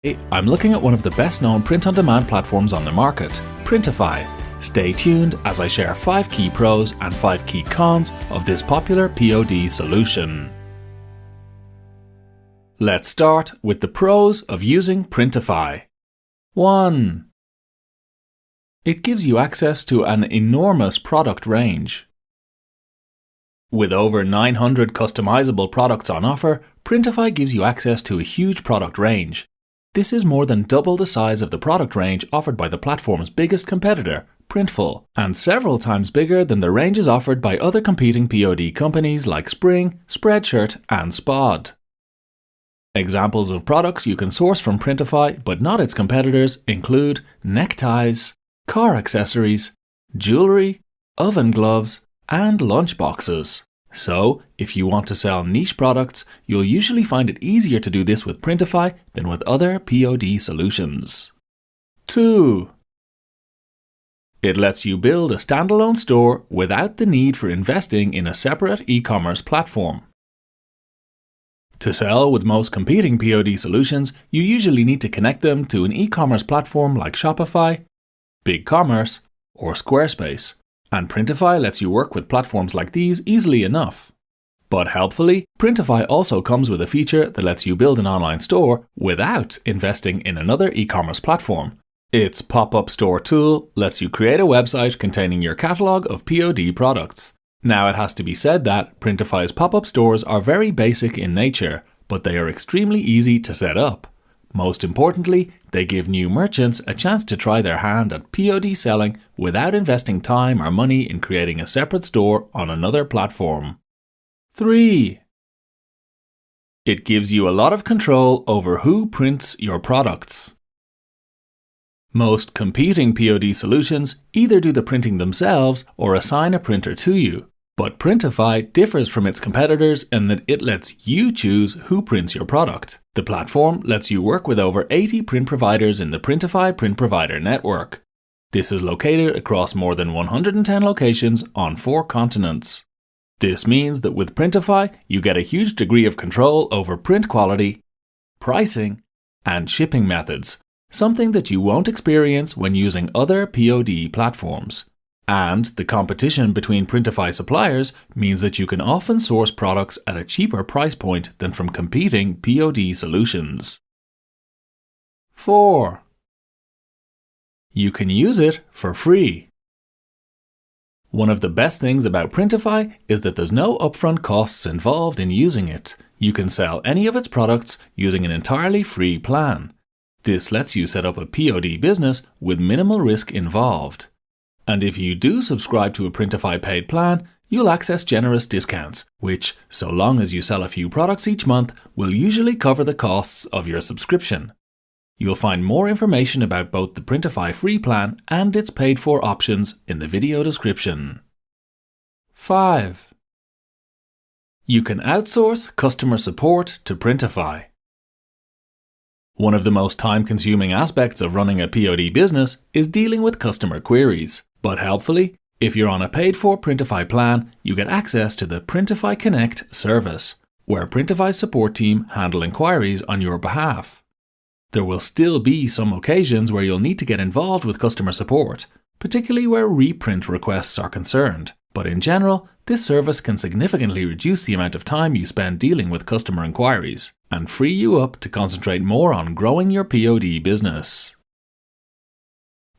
I'm looking at one of the best-known print-on-demand platforms on the market, Printify. Stay tuned as I share 5 key pros and 5 key cons of this popular POD solution. Let's start with the pros of using Printify. 1. It gives you access to an enormous product range. With over 900 customizable products on offer, Printify gives you access to a huge product range. This is more than double the size of the product range offered by the platform's biggest competitor, Printful, and several times bigger than the ranges offered by other competing POD companies like Spring, Spreadshirt, and Spod. Examples of products you can source from Printify, but not its competitors, include neckties, car accessories, jewelry, oven gloves, and lunchboxes. So, if you want to sell niche products, you'll usually find it easier to do this with Printify than with other POD solutions. 2. It lets you build a standalone store without the need for investing in a separate e-commerce platform. To sell with most competing POD solutions, you usually need to connect them to an e-commerce platform like Shopify, BigCommerce, or Squarespace. And Printify lets you work with platforms like these easily enough. But helpfully, Printify also comes with a feature that lets you build an online store without investing in another e-commerce platform. Its pop-up store tool lets you create a website containing your catalogue of POD products. Now it has to be said that Printify's pop-up stores are very basic in nature, but they are extremely easy to set up. Most importantly, they give new merchants a chance to try their hand at POD selling without investing time or money in creating a separate store on another platform. 3. It gives you a lot of control over who prints your products. Most competing POD solutions either do the printing themselves or assign a printer to you. But Printify differs from its competitors in that it lets you choose who prints your product. The platform lets you work with over 80 print providers in the Printify print provider network. This is located across more than 110 locations on 4 continents. This means that with Printify, you get a huge degree of control over print quality, pricing, and shipping methods, something that you won't experience when using other POD platforms. And the competition between Printify suppliers means that you can often source products at a cheaper price point than from competing POD solutions. 4. You can use it for free. One of the best things about Printify is that there's no upfront costs involved in using it. You can sell any of its products using an entirely free plan. This lets you set up a POD business with minimal risk involved. And if you do subscribe to a Printify paid plan, you'll access generous discounts, which, so long as you sell a few products each month, will usually cover the costs of your subscription. You'll find more information about both the Printify free plan and its paid for options in the video description. 5. You can outsource customer support to Printify. One of the most time-consuming aspects of running a POD business is dealing with customer queries. But helpfully, if you're on a paid-for Printify plan, you get access to the Printify Connect service, where Printify's support team handle inquiries on your behalf. There will still be some occasions where you'll need to get involved with customer support, particularly where reprint requests are concerned. But in general, this service can significantly reduce the amount of time you spend dealing with customer inquiries and free you up to concentrate more on growing your POD business.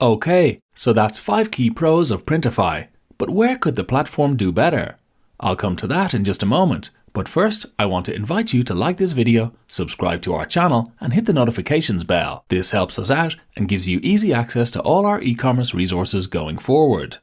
Okay, so that's 5 key pros of Printify, but where could the platform do better? I'll come to that in just a moment, but first I want to invite you to like this video, subscribe to our channel, and hit the notifications bell. This helps us out and gives you easy access to all our e-commerce resources going forward.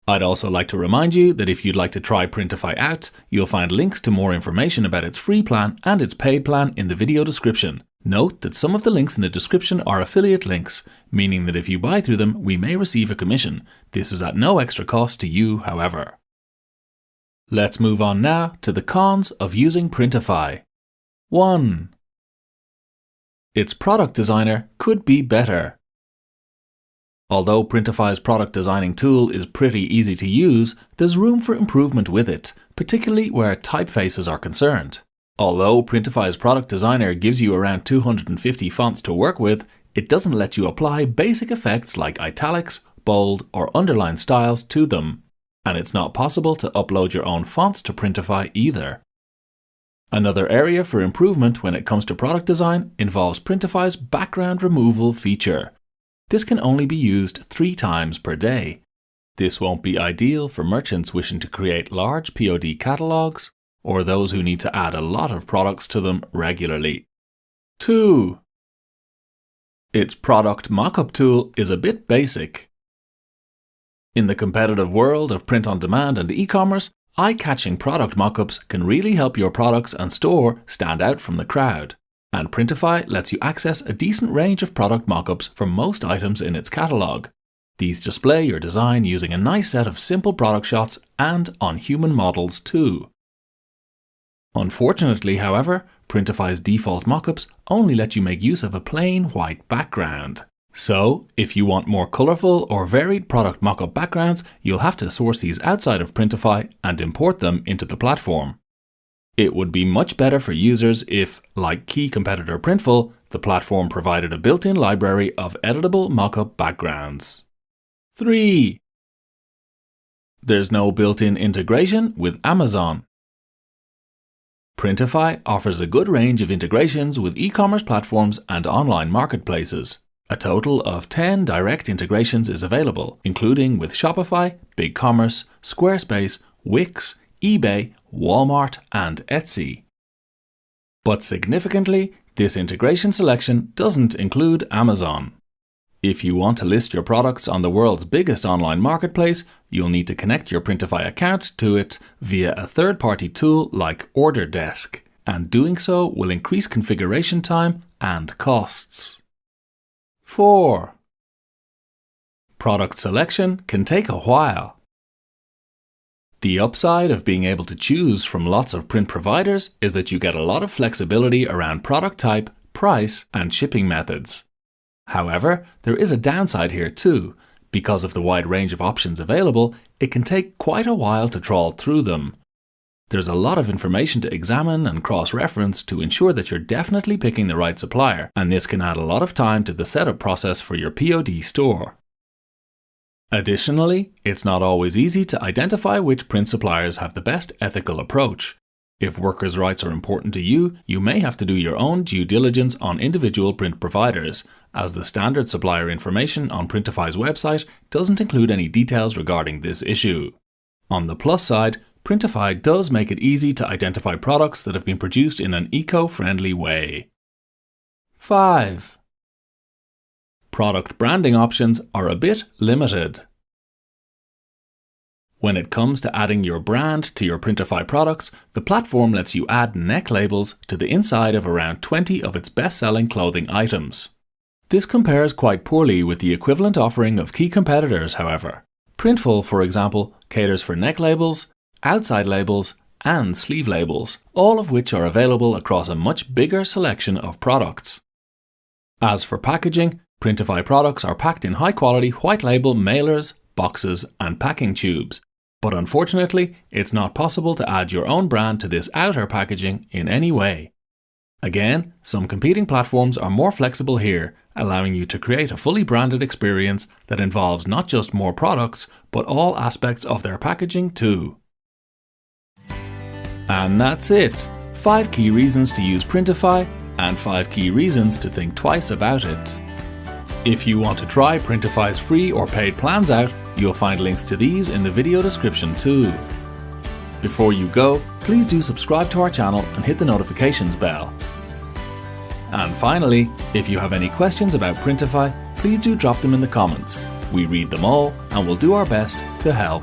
I'd also like to remind you that if you'd like to try Printify out, you'll find links to more information about its free plan and its paid plan in the video description. Note that some of the links in the description are affiliate links, meaning that if you buy through them, we may receive a commission. This is at no extra cost to you, however. Let's move on now to the cons of using Printify. 1. Its product designer could be better. Although Printify's product designing tool is pretty easy to use, there's room for improvement with it, particularly where typefaces are concerned. Although Printify's product designer gives you around 250 fonts to work with, it doesn't let you apply basic effects like italics, bold, or underline styles to them. And it's not possible to upload your own fonts to Printify either. Another area for improvement when it comes to product design involves Printify's background removal feature. This can only be used 3 times per day. This won't be ideal for merchants wishing to create large POD catalogs or those who need to add a lot of products to them regularly. 2. Its product mockup tool is a bit basic. In the competitive world of print on demand and e-commerce, eye-catching product mockups can really help your products and store stand out from the crowd. And Printify lets you access a decent range of product mockups for most items in its catalogue. These display your design using a nice set of simple product shots and on human models too. Unfortunately, however, Printify's default mockups only let you make use of a plain white background. So, if you want more colourful or varied product mockup backgrounds, you'll have to source these outside of Printify and import them into the platform. It would be much better for users if, like key competitor Printful, the platform provided a built-in library of editable mockup backgrounds. 3. There's no built-in integration with Amazon. Printify offers a good range of integrations with e-commerce platforms and online marketplaces. A total of 10 direct integrations is available, including with Shopify, BigCommerce, Squarespace, Wix, eBay, Walmart, and Etsy. But significantly, this integration selection doesn't include Amazon. If you want to list your products on the world's biggest online marketplace, you'll need to connect your Printify account to it via a third-party tool like Order Desk, and doing so will increase configuration time and costs. 4. Product selection can take a while. The upside of being able to choose from lots of print providers is that you get a lot of flexibility around product type, price, and shipping methods. However, there is a downside here too. Because of the wide range of options available, it can take quite a while to trawl through them. There's a lot of information to examine and cross-reference to ensure that you're definitely picking the right supplier, and this can add a lot of time to the setup process for your POD store. Additionally, it's not always easy to identify which print suppliers have the best ethical approach. If workers' rights are important to you, you may have to do your own due diligence on individual print providers, as the standard supplier information on Printify's website doesn't include any details regarding this issue. On the plus side, Printify does make it easy to identify products that have been produced in an eco-friendly way. 5. Product branding options are a bit limited. When it comes to adding your brand to your Printify products, the platform lets you add neck labels to the inside of around 20 of its best-selling clothing items. This compares quite poorly with the equivalent offering of key competitors, however. Printful, for example, caters for neck labels, outside labels, and sleeve labels, all of which are available across a much bigger selection of products. As for packaging, Printify products are packed in high-quality white label mailers, boxes, and packing tubes. But unfortunately, it's not possible to add your own brand to this outer packaging in any way. Again, some competing platforms are more flexible here, allowing you to create a fully branded experience that involves not just more products, but all aspects of their packaging too. And that's it! 5 key reasons to use Printify, and 5 key reasons to think twice about it. If you want to try Printify's free or paid plans out, you'll find links to these in the video description too. Before you go, please do subscribe to our channel and hit the notifications bell. And finally, if you have any questions about Printify, please do drop them in the comments. We read them all and will do our best to help.